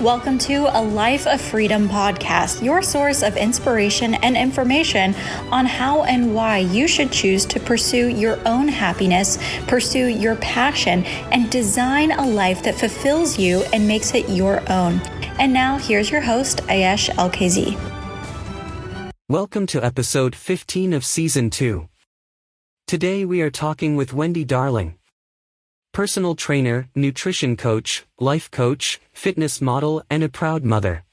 Welcome to a Life of Freedom podcast, your source of inspiration and information on how and why you should choose to pursue your own happiness, pursue your passion, and design a life that fulfills you and makes it your own. And now here's your host, Ayesh LKZ. Welcome to episode 15 of season 2. Today we are talking with Wendy Darling, personal trainer, nutrition coach, life coach, fitness model, and a proud mother.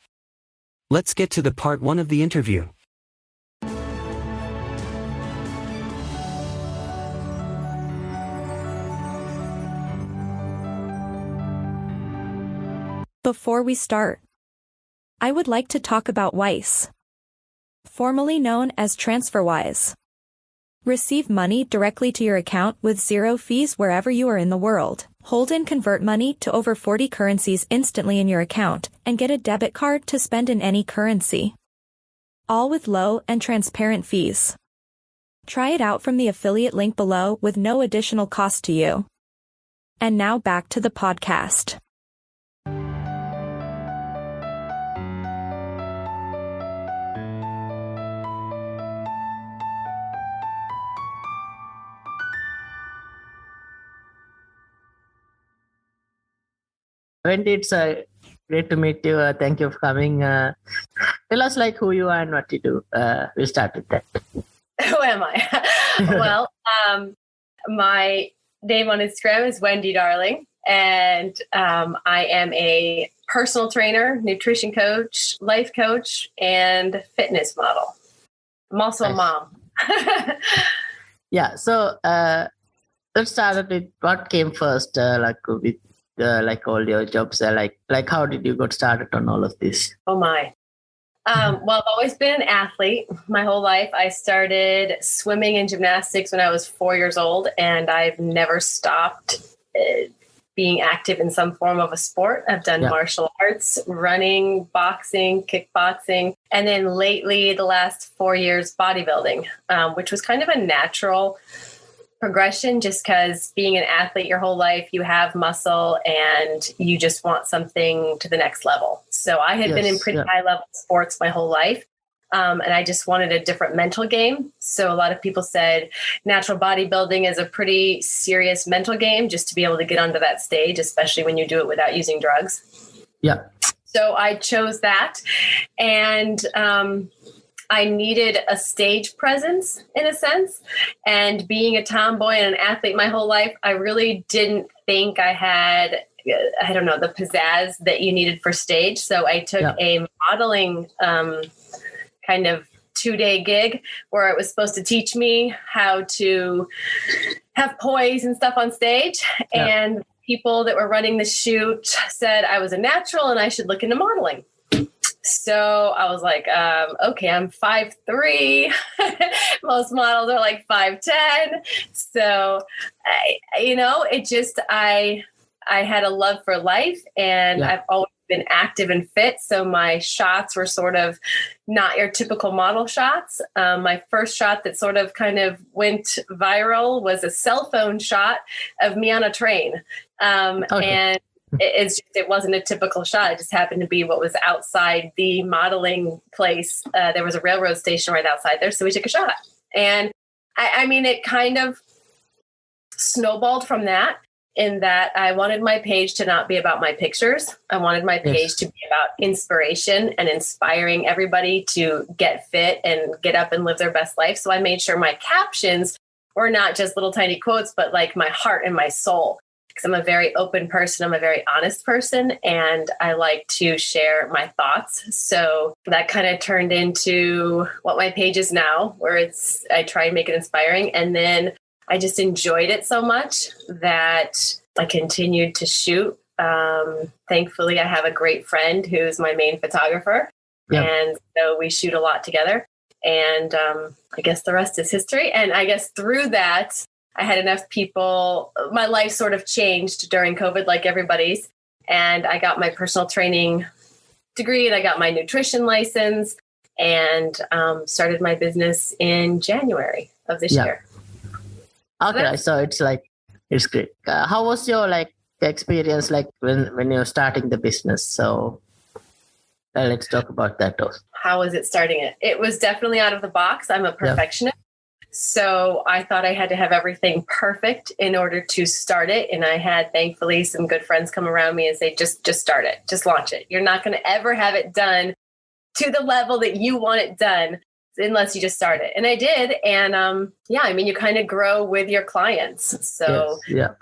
Let's get to the part 1 of the interview. Before we start, I would like to talk about Wise, formerly known as TransferWise. Receive money directly to your account with zero fees wherever you are in the world. Hold and convert money to over 40 currencies instantly in your account and get a debit card to spend in any currency. All with low and transparent fees. Try it out from the affiliate link below with no additional cost to you. And now back to the podcast. Wendy, it's great to meet you. Thank you for coming. Tell us who you are and what you do. We'll start with that. Who am I? Well, my name on Instagram is Wendy Darling, and I am a personal trainer, nutrition coach, life coach, and fitness model. I'm also a mom. Yeah. So let's start with what came first, with all your jobs. How did you get started on all of this? Oh my. Well, I've always been an athlete my whole life. I started swimming and gymnastics when I was 4 years old, and I've never stopped being active in some form of a sport. I've done martial arts, running, boxing, kickboxing, and then lately, the last 4 years, bodybuilding, which was kind of a natural progression, just because being an athlete your whole life, you have muscle and you just want something to the next level. So I had been in pretty high level sports my whole life. And I just wanted a different mental game. So a lot of people said natural bodybuilding is a pretty serious mental game just to be able to get onto that stage, especially when you do it without using drugs. Yeah. So I chose that. And, I needed a stage presence in a sense, and being a tomboy and an athlete my whole life, I really didn't think I had, the pizzazz that you needed for stage. So I took a modeling kind of 2-day gig where it was supposed to teach me how to have poise and stuff on stage. Yeah. And people that were running the shoot said I was a natural and I should look into modeling. So I was like, okay, I'm 5'3". Most models are like 5'10". So, I had a love for life, and I've always been active and fit. So my shots were sort of not your typical model shots. My first shot that sort of kind of went viral was a cell phone shot of me on a train. And it wasn't a typical shot. It just happened to be what was outside the modeling place. There was a railroad station right outside there. So we took a shot. And it kind of snowballed from that, in that I wanted my page to not be about my pictures. I wanted my page to be about inspiration and inspiring everybody to get fit and get up and live their best life. So I made sure my captions were not just little tiny quotes, but like my heart and my soul. Because I'm a very open person. I'm a very honest person, and I like to share my thoughts. So that kind of turned into what my page is now, where I try and make it inspiring. And then I just enjoyed it so much that I continued to shoot. Thankfully, I have a great friend who's my main photographer. And so we shoot a lot together. And I guess the rest is history. And I guess through that, I had enough people, my life sort of changed during COVID like everybody's. And I got my personal training degree, and I got my nutrition license, and started my business in January of this year. Okay, so it's great. How was your experience when you're starting the business? So Let's talk about that also. How was it starting it? It was definitely out of the box. I'm a perfectionist. So I thought I had to have everything perfect in order to start it. And I had, thankfully, some good friends come around me and say, just start it, just launch it. You're not going to ever have it done to the level that you want it done unless you just start it. And I did. And you kind of grow with your clients. So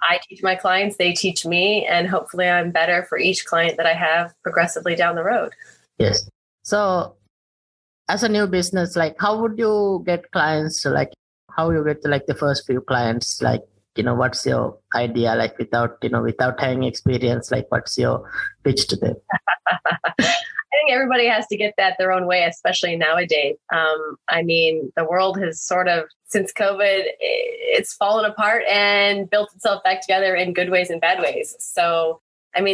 I teach my clients, they teach me, and hopefully I'm better for each client that I have progressively down the road. Yes. So as a new business, like how would you get clients? Like how you get like the first few clients? Like, what's your idea? Like without having experience, like what's your pitch to them? I think everybody has to get that their own way, especially nowadays. The world has sort of, since COVID, it's fallen apart and built itself back together in good ways and bad ways. So,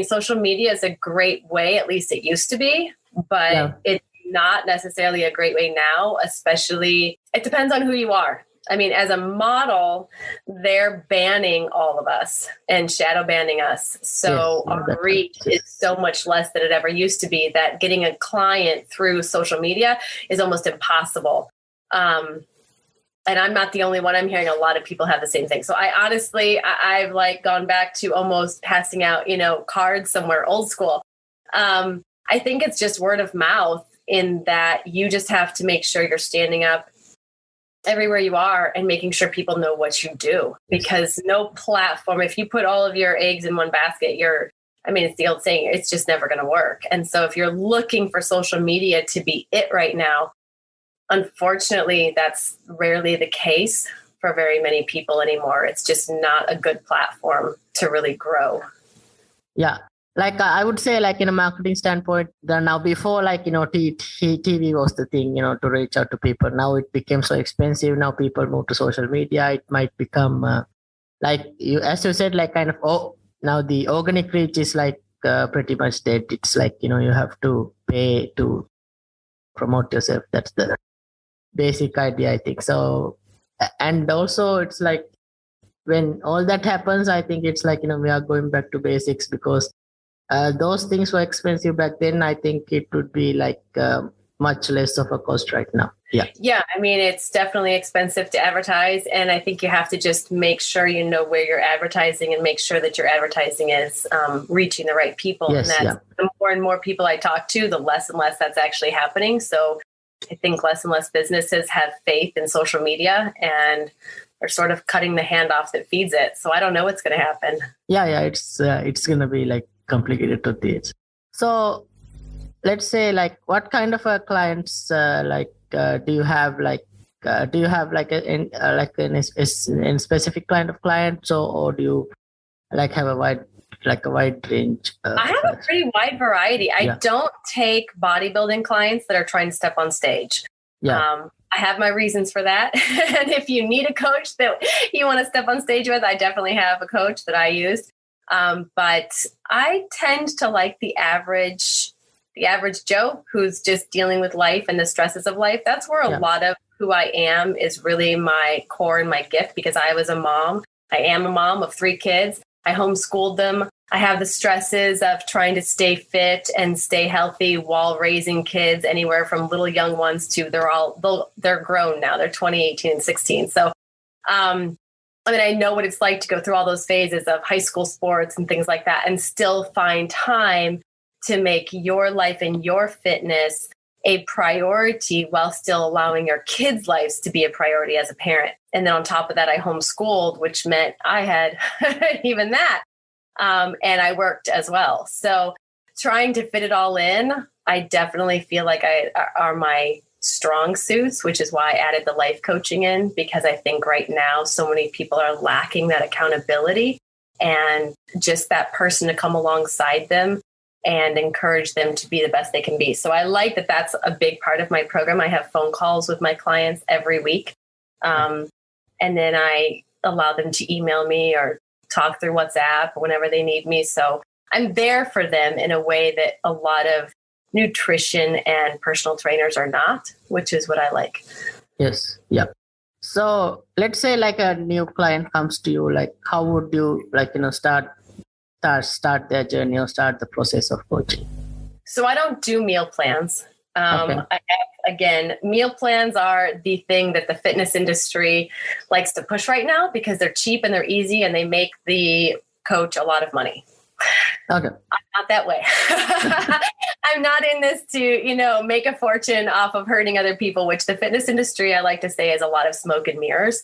social media is a great way, at least it used to be, but it's not necessarily a great way now, especially, it depends on who you are. As a model, they're banning all of us and shadow banning us. So our reach is so much less than it ever used to be that getting a client through social media is almost impossible. And I'm not the only one. I'm hearing a lot of people have the same thing. So I've like gone back to almost passing out, cards somewhere old school. I think it's just word of mouth in that you just have to make sure you're standing up everywhere you are and making sure people know what you do, because no platform, if you put all of your eggs in one basket, it's the old saying, it's just never going to work. And so if you're looking for social media to be it right now, unfortunately, that's rarely the case for very many people anymore. It's just not a good platform to really grow. Yeah. Like I would say, like in a marketing standpoint, now before, like, TV was the thing, to reach out to people. Now it became so expensive. Now people move to social media. It might become like as you said, like kind of, now the organic reach is like pretty much dead. It's like, you have to pay to promote yourself. That's the basic idea, I think. So, and also it's like when all that happens, I think it's like, we are going back to basics, because those things were expensive back then. I think it would be like much less of a cost right now. Yeah. It's definitely expensive to advertise. And I think you have to just make sure you know where you're advertising and make sure that your advertising is reaching the right people. Yes, and the more and more people I talk to, the less and less that's actually happening. So I think less and less businesses have faith in social media and are sort of cutting the hand off that feeds it. So I don't know what's going to happen. Yeah. It's going to be like complicated to teach. So let's say, like, what kind of clients do you have? Like, do you have like a specific kind of client? Or do you like have a wide range? I have a pretty wide variety. I don't take bodybuilding clients that are trying to step on stage. I have my reasons for that. And if you need a coach that you want to step on stage with, I definitely have a coach that I use. But I tend to like the average Joe who's just dealing with life and the stresses of life. That's where a lot of who I am is really my core and my gift, because I was a mom. I am a mom of 3 kids. I homeschooled them. I have the stresses of trying to stay fit and stay healthy while raising kids, anywhere from little young ones to they're grown now. They're 20, 18, and 16. So, I know what it's like to go through all those phases of high school sports and things like that, and still find time to make your life and your fitness a priority while still allowing your kids' lives to be a priority as a parent. And then on top of that, I homeschooled, which meant I had even that. And I worked as well. So trying to fit it all in, I definitely feel like are my strong suits, which is why I added the life coaching in, because I think right now so many people are lacking that accountability and just that person to come alongside them and encourage them to be the best they can be. So I like that that's a big part of my program. I have phone calls with my clients every week. And then I allow them to email me or talk through WhatsApp whenever they need me. So I'm there for them in a way that a lot of nutrition and personal trainers are not, which is what I like. Yes. Yeah. So let's say like a new client comes to you, like how would you start their journey or start the process of coaching? So I don't do meal plans. Okay. Again, meal plans are the thing that the fitness industry likes to push right now because they're cheap and they're easy and they make the coach a lot of money. Okay. I'm not that way. I'm not in this to, make a fortune off of hurting other people, which the fitness industry, I like to say, is a lot of smoke and mirrors.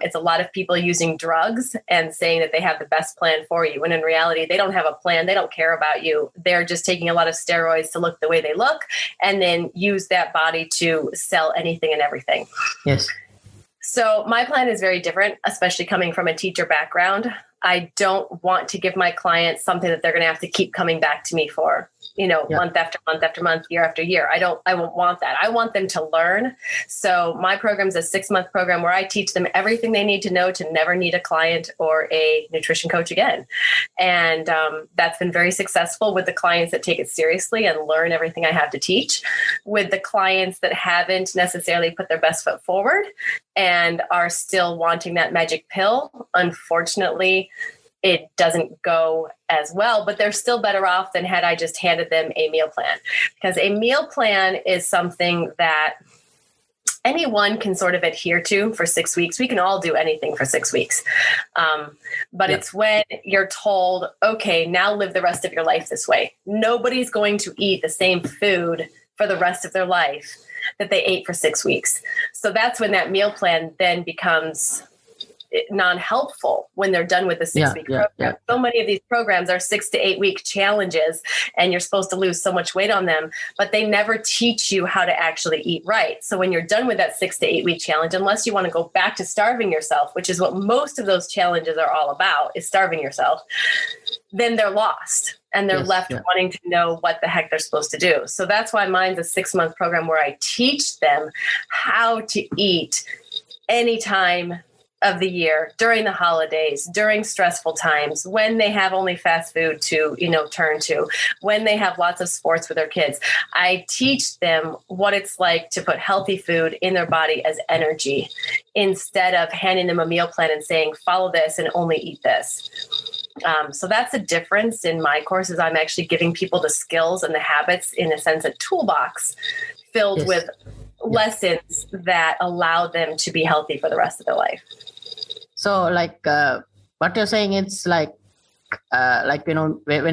It's a lot of people using drugs and saying that they have the best plan for you. When in reality, they don't have a plan. They don't care about you. They're just taking a lot of steroids to look the way they look and then use that body to sell anything and everything. Yes. So my plan is very different, especially coming from a teacher background. I don't want to give my clients something that they're going to have to keep coming back to me for, month after month after month, year after year. I won't want that. I want them to learn. So my program is a 6-month program where I teach them everything they need to know to never need a client or a nutrition coach again. And that's been very successful with the clients that take it seriously and learn everything I have to teach. With the clients that haven't necessarily put their best foot forward and are still wanting that magic pill, unfortunately, it doesn't go as well, but they're still better off than had I just handed them a meal plan. Because a meal plan is something that anyone can sort of adhere to for 6 weeks. We can all do anything for 6 weeks. But it's when you're told, okay, now live the rest of your life this way. Nobody's going to eat the same food for the rest of their life that they ate for 6 weeks. So that's when that meal plan then becomes non-helpful when they're done with the 6-week program. Yeah. So many of these programs are 6 to 8 week challenges and you're supposed to lose so much weight on them, but they never teach you how to actually eat right. So when you're done with that 6 to 8 week challenge, unless you want to go back to starving yourself, which is what most of those challenges are all about, is starving yourself, then they're lost and they're left wanting to know what the heck they're supposed to do. So that's why mine's a 6-month program where I teach them how to eat anytime of the year, during the holidays, during stressful times, when they have only fast food to, turn to, when they have lots of sports with their kids. I teach them what it's like to put healthy food in their body as energy instead of handing them a meal plan and saying, follow this and only eat this. So that's the difference in my courses. I'm actually giving people the skills and the habits, in a sense, a toolbox filled with lessons that allow them to be healthy for the rest of their life. So what you're saying, it's when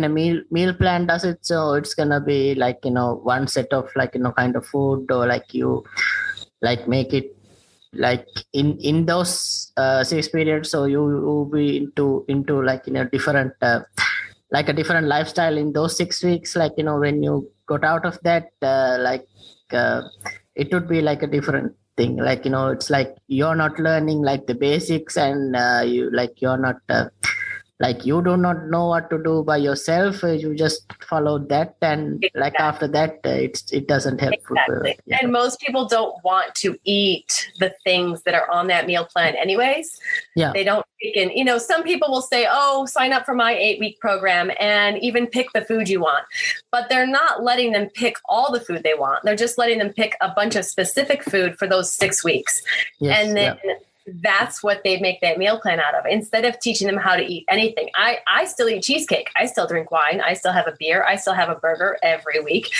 a meal plan does it, so it's gonna be one set of kind of food, or you make it in those 6 periods, so you will be into different a different lifestyle in those 6 weeks. When you got out of that, it would be a different thing. It's you're not learning the basics, and you're not you do not know what to do by yourself. You just follow that, and after that, it doesn't help. Exactly. And most people don't want to eat the things that are on that meal plan anyways. Yeah. They don't pick in, some people will say, oh, sign up for my 8-week program and even pick the food you want. But they're not letting them pick all the food they want. They're just letting them pick a bunch of specific food for those 6 weeks. Yes, and then that's what they make that meal plan out of. Instead of teaching them how to eat anything, I still eat cheesecake. I still drink wine. I still have a beer. I still have a burger every week.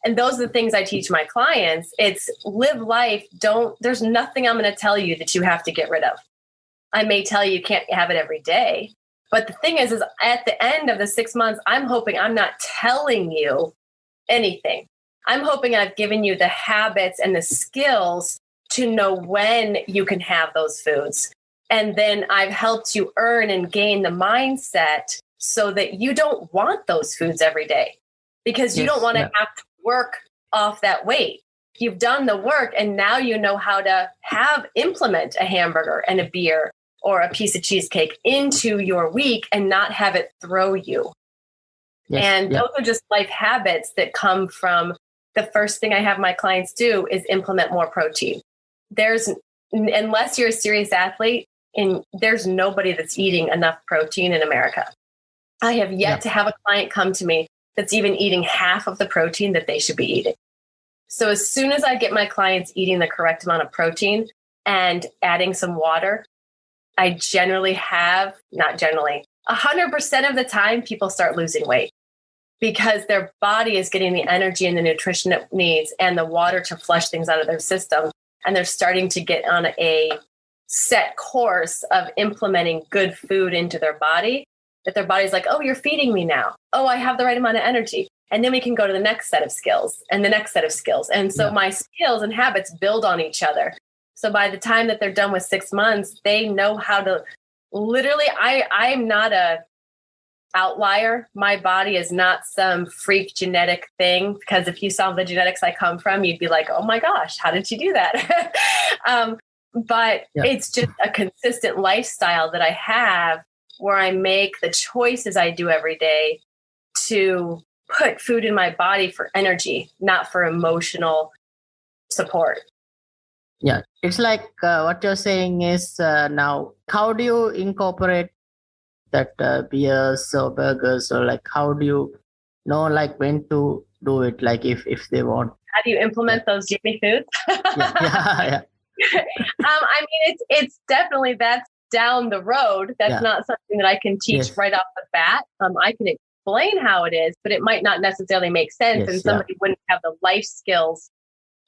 And those are the things I teach my clients. It's live life. There's nothing I'm going to tell you that you have to get rid of. I may tell you can't have it every day. But the thing is at the end of the 6 months, I'm hoping I'm not telling you anything. I'm hoping I've given you the habits and the skills to know when you can have those foods. And then I've helped you earn and gain the mindset so that you don't want those foods every day, because you don't want to have to work off that weight. You've done the work, and now you know how to implement a hamburger and a beer or a piece of cheesecake into your week and not have it throw you. Those are just life habits that come from the first thing I have my clients do is implement more protein. Unless you're a serious athlete, there's nobody that's eating enough protein in America. I have yet to have a client come to me that's even eating half of the protein that they should be eating. So as soon as I get my clients eating the correct amount of protein and adding some water, I 100% of the time, people start losing weight. because their body is getting the energy and the nutrition it needs and the water to flush things out of their system. And they're starting to get on a set course of implementing good food into their body, that their body's like, oh, you're feeding me now. Oh, I have the right amount of energy. And then we can go to the next set of skills and the next set of skills. And so my skills and habits build on each other. So by the time that they're done with 6 months, they know how to literally, I'm not a outlier. My body is not some freak genetic thing, because if you saw the genetics I come from, you'd be like, oh my gosh, how did you do that? But it's just a consistent lifestyle that I have, where I make the choices I do every day to put food in my body for energy, not for emotional support. Yeah, it's like what you're saying is now, how do you incorporate that beers or burgers, or like how do you know like when to do it, like if they want? How do you implement those Jimmy foods? yeah. I mean, it's definitely, that's down the road. That's not something that I can teach right off the bat. I can explain how it is, but it might not necessarily make sense, and somebody wouldn't have the life skills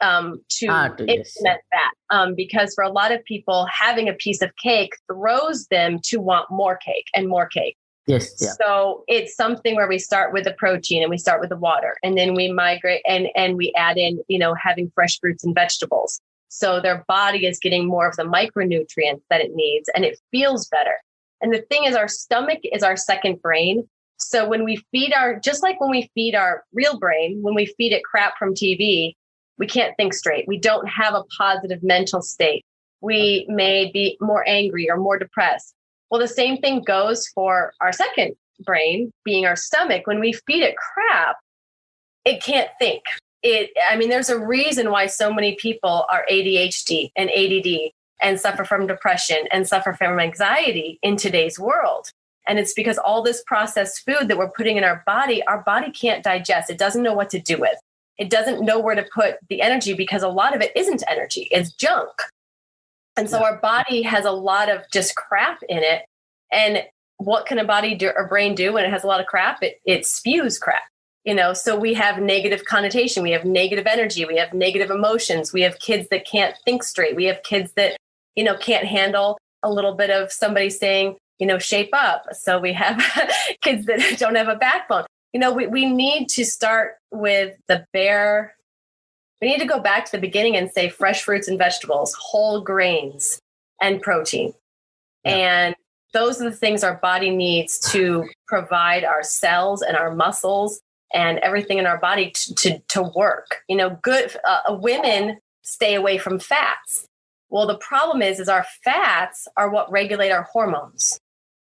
to implement that. Because for a lot of people, having a piece of cake throws them to want more cake and more cake. Yes. Yeah. So it's something where we start with the protein and we start with the water, and then we migrate and we add in, having fresh fruits and vegetables. So their body is getting more of the micronutrients that it needs, and it feels better. And the thing is, our stomach is our second brain. So when we feed just like when we feed our real brain, when we feed it crap from TV, we can't think straight. We don't have a positive mental state. We may be more angry or more depressed. Well, the same thing goes for our second brain, being our stomach. When we feed it crap, it can't think. There's a reason why so many people are ADHD and ADD and suffer from depression and suffer from anxiety in today's world. And it's because all this processed food that we're putting in our body can't digest. It doesn't know what to do with. It doesn't know where to put the energy, because a lot of it isn't energy, it's junk. And so our body has a lot of just crap in it. And what can a body do or brain do when it has a lot of crap? It spews crap. So we have negative connotation, we have negative energy, we have negative emotions, we have kids that can't think straight, we have kids that, can't handle a little bit of somebody saying, shape up. So we have kids that don't have a backbone. We need to start with we need to go back to the beginning and say fresh fruits and vegetables, whole grains, and protein. Yeah. And those are the things our body needs to provide our cells and our muscles and everything in our body to work. Good women stay away from fats. Well, the problem is our fats are what regulate our hormones.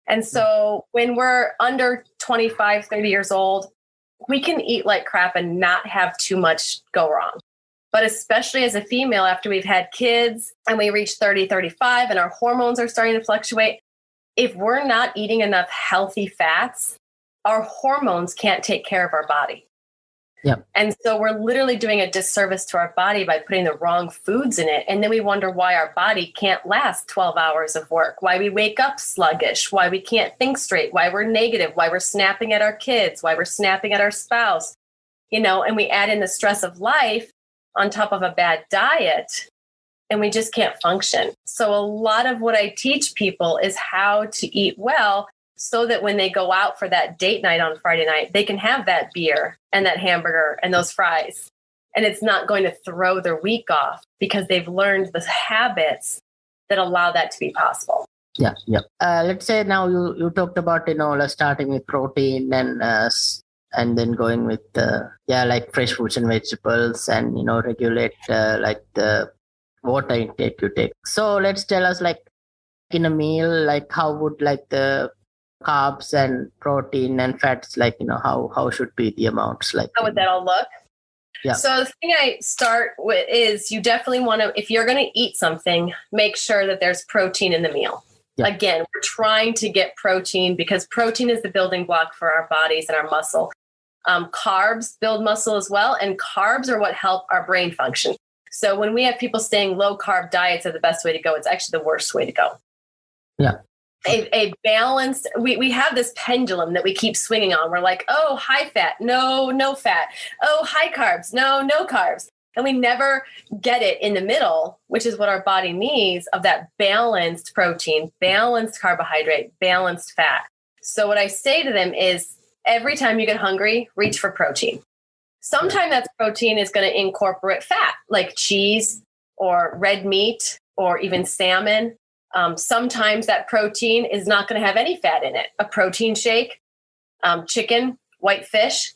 And so when we're under 25, 30 years old, we can eat like crap and not have too much go wrong. But especially as a female, after we've had kids and we reach 30, 35 and our hormones are starting to fluctuate, if we're not eating enough healthy fats, our hormones can't take care of our body. Yep. And so we're literally doing a disservice to our body by putting the wrong foods in it. And then we wonder why our body can't last 12 hours of work, why we wake up sluggish, why we can't think straight, why we're negative, why we're snapping at our kids, why we're snapping at our spouse, and we add in the stress of life on top of a bad diet, and we just can't function. So a lot of what I teach people is how to eat well, so that when they go out for that date night on Friday night, they can have that beer and that hamburger and those fries. And it's not going to throw their week off, because they've learned the habits that allow that to be possible. Yeah. Let's say now you talked about, starting with protein and then going with, like fresh fruits and vegetables, and, regulate like the water intake you take. So let's tell us, like in a meal, like how would like the carbs and protein and fats, like, how should be the amounts, like how would that all look? Yeah. So the thing I start with is, you definitely want to, if you're going to eat something, make sure that there's protein in the meal. Yeah. Again, we're trying to get protein, because protein is the building block for our bodies and our muscle. Carbs build muscle as well, and carbs are what help our brain function. So when we have people saying low carb diets are the best way to go, it's actually the worst way to go. Yeah. a balanced, we have this pendulum that we keep swinging on. We're like, oh, high fat, no fat. Oh, high carbs, no carbs. And we never get it in the middle, which is what our body needs, of that balanced protein, balanced carbohydrate, balanced fat. So what I say to them is, every time you get hungry, reach for protein. Sometimes that protein is going to incorporate fat, like cheese or red meat or even salmon. Sometimes that protein is not going to have any fat in it. A protein shake, chicken, white fish.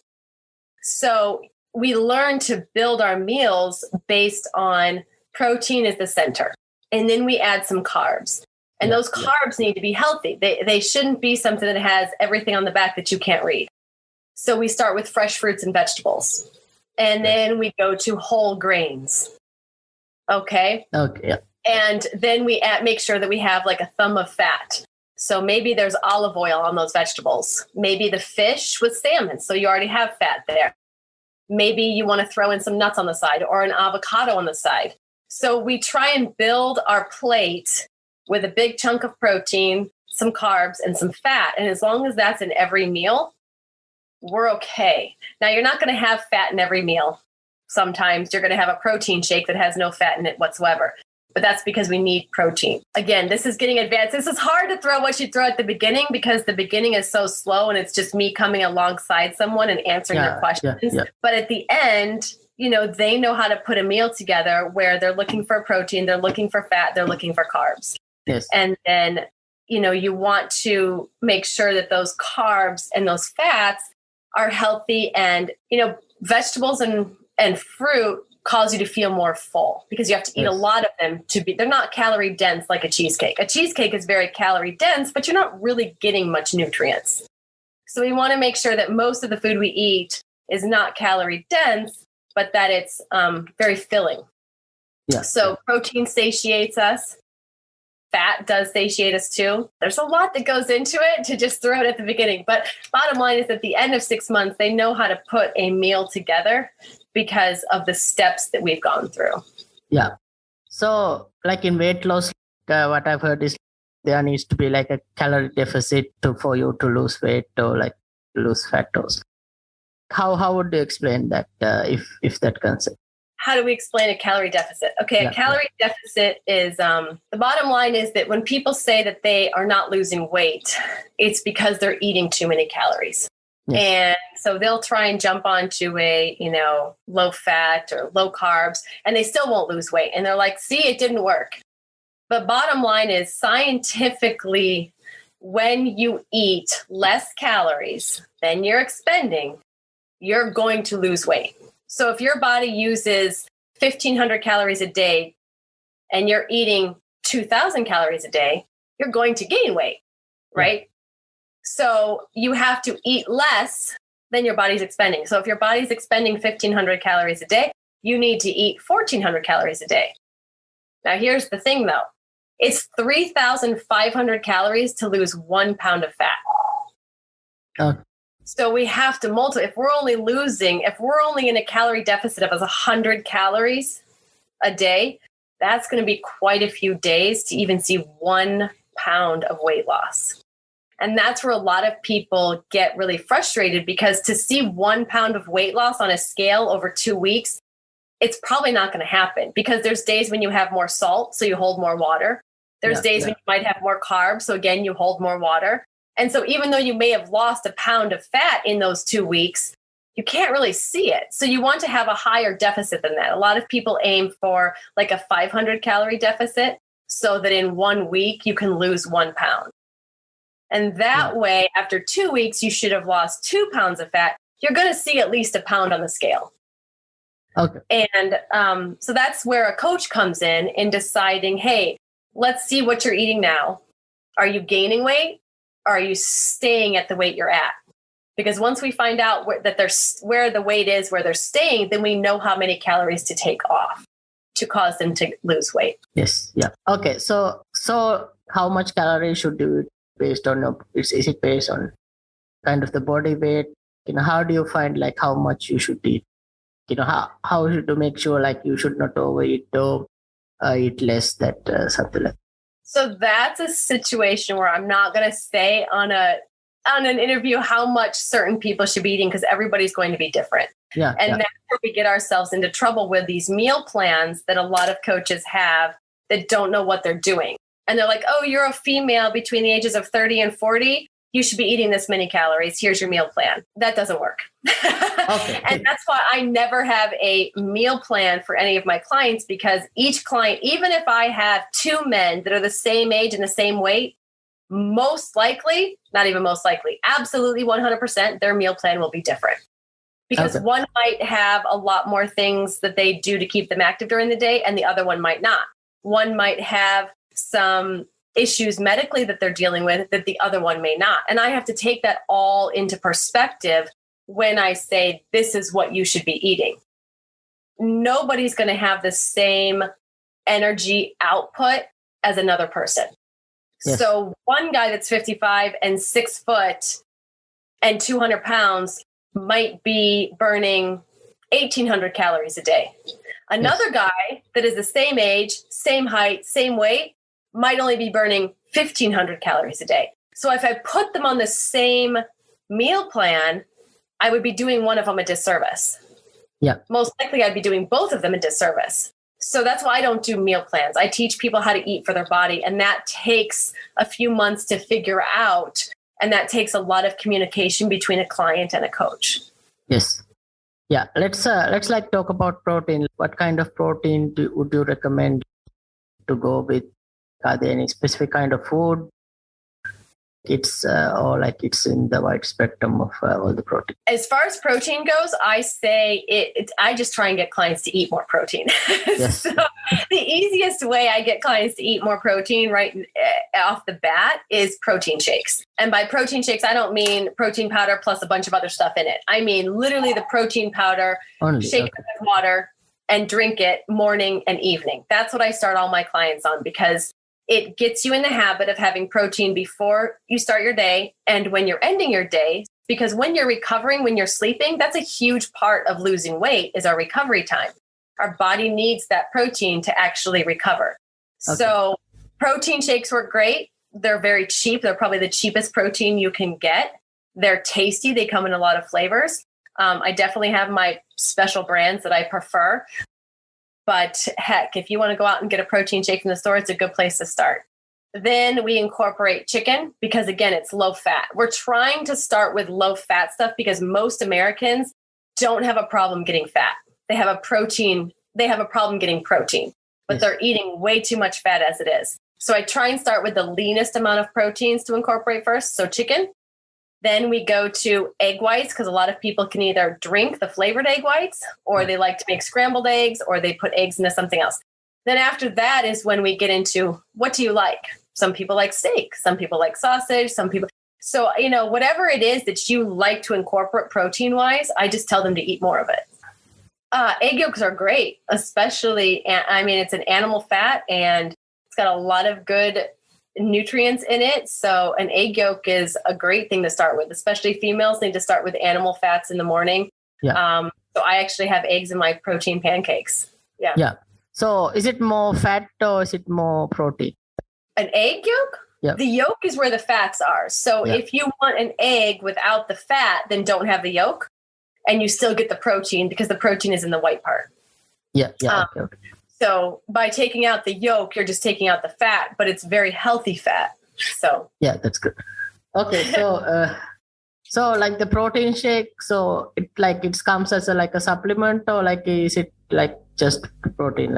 So we learn to build our meals based on protein as the center. And then we add some carbs. And those carbs need to be healthy. They shouldn't be something that has everything on the back that you can't read. So we start with fresh fruits and vegetables. And then we go to whole grains. Okay. Yeah. And then we make sure that we have like a thumb of fat. So maybe there's olive oil on those vegetables. Maybe the fish with salmon. So you already have fat there. Maybe you want to throw in some nuts on the side or an avocado on the side. So we try and build our plate with a big chunk of protein, some carbs, and some fat. And as long as that's in every meal, we're okay. Now, you're not going to have fat in every meal. Sometimes you're going to have a protein shake that has no fat in it whatsoever. But that's because we need protein. Again, this is getting advanced. This is hard to throw what you throw at the beginning, because the beginning is so slow and it's just me coming alongside someone and answering their questions. But at the end, they know how to put a meal together where they're looking for protein, they're looking for fat, they're looking for carbs. Yes. And then, you want to make sure that those carbs and those fats are healthy, and, vegetables and fruit cause you to feel more full, because you have to eat a lot of them they're not calorie dense like a cheesecake. A cheesecake is very calorie dense, but you're not really getting much nutrients. So we want to make sure that most of the food we eat is not calorie dense, but that it's very filling. Yeah. So protein satiates us. Fat does satiate us too. There's a lot that goes into it to just throw it at the beginning. But bottom line is, at the end of 6 months, they know how to put a meal together because of the steps that we've gone through. Yeah. So like in weight loss, what I've heard is there needs to be like a calorie deficit for you to lose weight or like lose fat loss. How would you explain that if that concept? How do we explain a calorie deficit? Okay, a calorie deficit is, the bottom line is that when people say that they are not losing weight, it's because they're eating too many calories. Yes. And so they'll try and jump onto a, low fat or low carbs, and they still won't lose weight. And they're like, see, it didn't work. But bottom line is, scientifically, when you eat less calories than you're expending, you're going to lose weight. So if your body uses 1,500 calories a day and you're eating 2,000 calories a day, you're going to gain weight, right? Yeah. So you have to eat less than your body's expending. So if your body's expending 1,500 calories a day, you need to eat 1,400 calories a day. Now, here's the thing, though. It's 3,500 calories to lose 1 pound of fat. So we have to multiply. If we're only in a calorie deficit of 100 calories a day, that's going to be quite a few days to even see 1 pound of weight loss. And that's where a lot of people get really frustrated, because to see 1 pound of weight loss on a scale over 2 weeks, it's probably not going to happen, because there's days when you have more salt, so you hold more water. There's days when you might have more carbs, so again, you hold more water. And so even though you may have lost 1 pound of fat in those 2 weeks, you can't really see it. So you want to have a higher deficit than that. A lot of people aim for like a 500 calorie deficit, so that in 1 week you can lose 1 pound. And that way, after 2 weeks, you should have lost 2 pounds of fat. You're going to see at least 1 pound on the scale. Okay. And so that's where a coach comes in deciding, hey, let's see what you're eating now. Are you gaining weight? Or are you staying at the weight you're at? Because once we find out where the weight is, where they're staying, then we know how many calories to take off to cause them to lose weight. Yes. Yeah. Okay. So how much calories should you eat based on, is it based on kind of the body weight? How do you find like how much you should eat? How should you make sure like you should not overeat or eat less, that something like that? So that's a situation where I'm not going to say on an interview how much certain people should be eating because everybody's going to be different. Yeah. And that's where we get ourselves into trouble with these meal plans that a lot of coaches have that don't know what they're doing. And they're like, oh, you're a female between the ages of 30 and 40. You should be eating this many calories. Here's your meal plan. That doesn't work. Okay. And that's why I never have a meal plan for any of my clients, because each client, even if I have two men that are the same age and the same weight, most likely, not even most likely, absolutely 100%, their meal plan will be different. Because one might have a lot more things that they do to keep them active during the day, and the other one might not. One might have some issues medically that they're dealing with that the other one may not. And I have to take that all into perspective when I say, this is what you should be eating. Nobody's going to have the same energy output as another person. Yes. So one guy that's 55 and 6 foot and 200 pounds might be burning 1,800 calories a day. Another guy that is the same age, same height, same weight, might only be burning 1,500 calories a day. So if I put them on the same meal plan, I would be doing one of them a disservice. Yeah. Most likely I'd be doing both of them a disservice. So that's why I don't do meal plans. I teach people how to eat for their body, and that takes a few months to figure out. And that takes a lot of communication between a client and a coach. Yes. Yeah. Let's like talk about protein. What kind of protein would you recommend to go with? Are there any specific kind of food? It's or like it's in the wide spectrum of all the protein. As far as protein goes, I say I just try and get clients to eat more protein. Yes. So the easiest way I get clients to eat more protein right off the bat is protein shakes. And by protein shakes, I don't mean protein powder plus a bunch of other stuff in it. I mean literally the protein powder, shake it with water, and drink it morning and evening. That's what I start all my clients on, because it gets you in the habit of having protein before you start your day and when you're ending your day, because when you're recovering, when you're sleeping, that's a huge part of losing weight is our recovery time. Our body needs that protein to actually recover. Okay. So protein shakes work great. They're very cheap. They're probably the cheapest protein you can get. They're tasty. They come in a lot of flavors. I definitely have my special brands that I prefer. But heck, if you want to go out and get a protein shake from the store, it's a good place to start. Then we incorporate chicken because, again, it's low fat. We're trying to start with low fat stuff because most Americans don't have a problem getting fat. They have a problem getting protein, but they're eating way too much fat as it is. So I try and start with the leanest amount of proteins to incorporate first. So chicken. Then we go to egg whites because a lot of people can either drink the flavored egg whites or they like to make scrambled eggs or they put eggs into something else. Then after that is when we get into what do you like? Some people like steak. Some people like sausage. Some people. So, whatever it is that you like to incorporate protein wise, I just tell them to eat more of it. Egg yolks are great, especially, it's an animal fat and it's got a lot of good nutrients in it. So an egg yolk is a great thing to start with, especially females need to start with animal fats in the morning. Yeah. So I actually have eggs in my protein pancakes. Yeah. Yeah. So is it more fat or is it more protein? An egg yolk? Yeah. The yolk is where the fats are. So if you want an egg without the fat, then don't have the yolk and you still get the protein because the protein is in the white part. Yeah. Yeah. Okay. So by taking out the yolk, you're just taking out the fat, but it's very healthy fat. So yeah, that's good. Okay, so like the protein shake, so it comes as a supplement, or is it just protein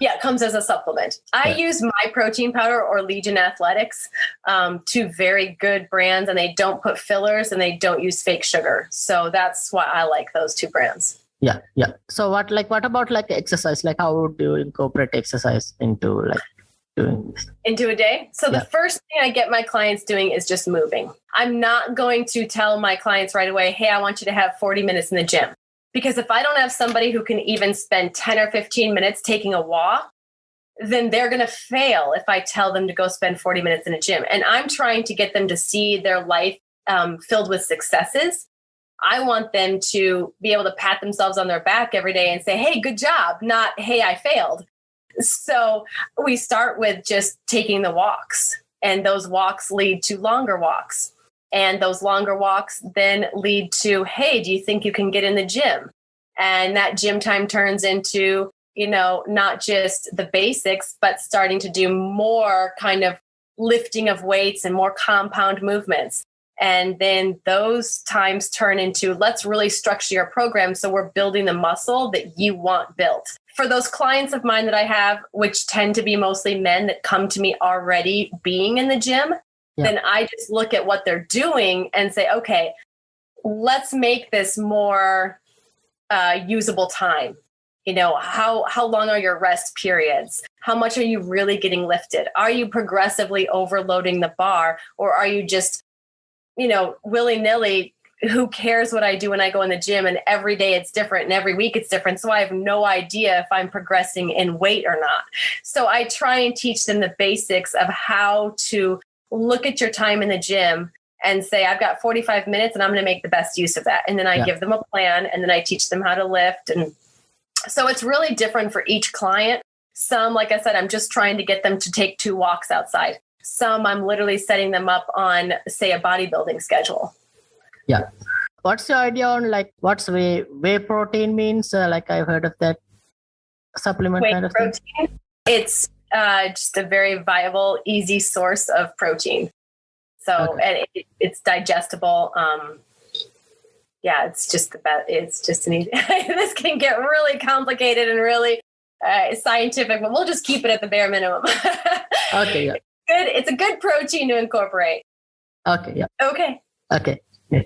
Yeah, it comes as a supplement. I use My Protein Powder or Legion Athletics, two very good brands, and they don't put fillers and they don't use fake sugar. So that's why I like those two brands. Yeah. Yeah. So what about exercise? How would you incorporate exercise into doing this? Into a day? So the first thing I get my clients doing is just moving. I'm not going to tell my clients right away, hey, I want you to have 40 minutes in the gym. Because if I don't have somebody who can even spend 10 or 15 minutes taking a walk, then they're going to fail if I tell them to go spend 40 minutes in a gym. And I'm trying to get them to see their life filled with successes. I want them to be able to pat themselves on their back every day and say, hey, good job, not, hey, I failed. So we start with just taking the walks, and those walks lead to longer walks. And those longer walks then lead to, hey, do you think you can get in the gym? And that gym time turns into, not just the basics, but starting to do more kind of lifting of weights and more compound movements. And then those times turn into, let's really structure your program so we're building the muscle that you want built. For those clients of mine that I have, which tend to be mostly men that come to me already being in the gym, then I just look at what they're doing and say, okay, let's make this more usable time. How long are your rest periods? How much are you really getting lifted? Are you progressively overloading the bar, or are you just, willy-nilly? Who cares what I do when I go in the gym, and every day it's different and every week it's different. So I have no idea if I'm progressing in weight or not. So I try and teach them the basics of how to look at your time in the gym and say, I've got 45 minutes and I'm going to make the best use of that. And then I give them a plan, and then I teach them how to lift. And so it's really different for each client. Some, like I said, I'm just trying to get them to take 2 walks outside. Some I'm literally setting them up on, say, a bodybuilding schedule. Yeah. What's your idea on what's whey protein means? I've heard of that supplement Whey kind of protein. thing. It's just a very viable, easy source of protein. So, and it's digestible. It's just the best. It's just an easy. This can get really complicated and really scientific, but we'll just keep it at the bare minimum. Okay. Yeah. Good. It's a good protein to incorporate. Okay. Yeah. Okay. Okay. Yeah.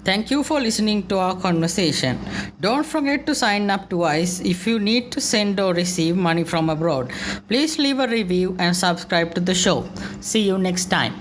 Thank you for listening to our conversation. Don't forget to sign up to us if you need to send or receive money from abroad. Please leave a review and subscribe to the show. See you next time.